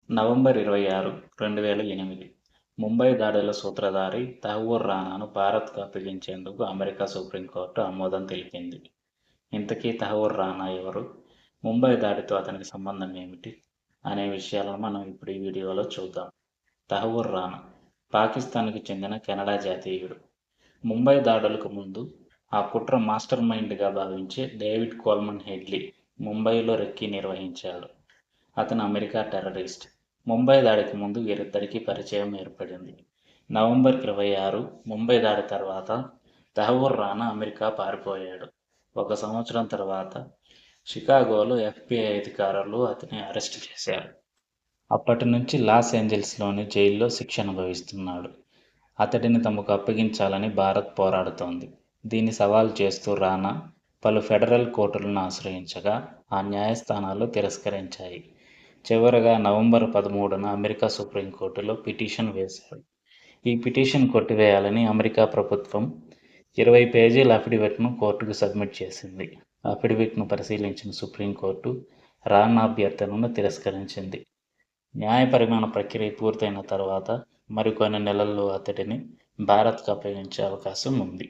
November 26, 2008 Mumbai దాడుల సూత్రధారి తహ్వూర్ రానాను భారత్కు అప్పగించేందుకు అమెరికా సుప్రీంకోర్టు ఆమోదం తెలిపింది. ఇంతకీ తహ్వూర్ రానా ఎవరు? ముంబై దాడితో అతనికి సంబంధం ఏమిటి? అనే విషయాలను మనం ఇప్పుడు ఈ వీడియోలో చూద్దాం. తహ్వూర్ రానా పాకిస్తాన్కు చెందిన కెనడా జాతీయుడు. ముంబై దాడులకు ముందు ఆ కుట్ర మాస్టర్ మైండ్గా భావించే డేవిడ్ కోల్మన్ హెడ్లీ ముంబైలో రెక్కీ నిర్వహించాడు. అతను అమెరికా టెర్రరిస్ట్. ముంబై దాడికి ముందు వీరిద్దరికీ పరిచయం ఏర్పడింది. నవంబర్ 26 ముంబై దాడి తర్వాత తహ్వూర్ రానా అమెరికా పారిపోయాడు. 1 సంవత్సరం తర్వాత షికాగోలో FBI అధికారులు అతన్ని అరెస్టు చేశారు. అప్పటి నుంచి లాస్ ఏంజల్స్లోని జైల్లో శిక్ష అనుభవిస్తున్నాడు. అతడిని తమకు అప్పగించాలని భారత్ పోరాడుతోంది. దీన్ని సవాల్ చేస్తూ రానా పలు ఫెడరల్ కోర్టులను ఆశ్రయించగా ఆ న్యాయస్థానాలు తిరస్కరించాయి. చివరగా నవంబర్ 13న అమెరికా సుప్రీంకోర్టులో పిటిషన్ వేశాడు. ఈ పిటిషన్ కొట్టివేయాలని అమెరికా ప్రభుత్వం 20 పేజీల అఫిడవిట్ను కోర్టుకు సబ్మిట్ చేసింది. అఫిడవిట్ను పరిశీలించిన సుప్రీంకోర్టు రానా అభ్యర్థనను తిరస్కరించింది. న్యాయపరమైన ప్రక్రియ పూర్తయిన తర్వాత మరికొన్ని నెలల్లో అతడిని భారత్కు అప్పగించే అవకాశం ఉంది.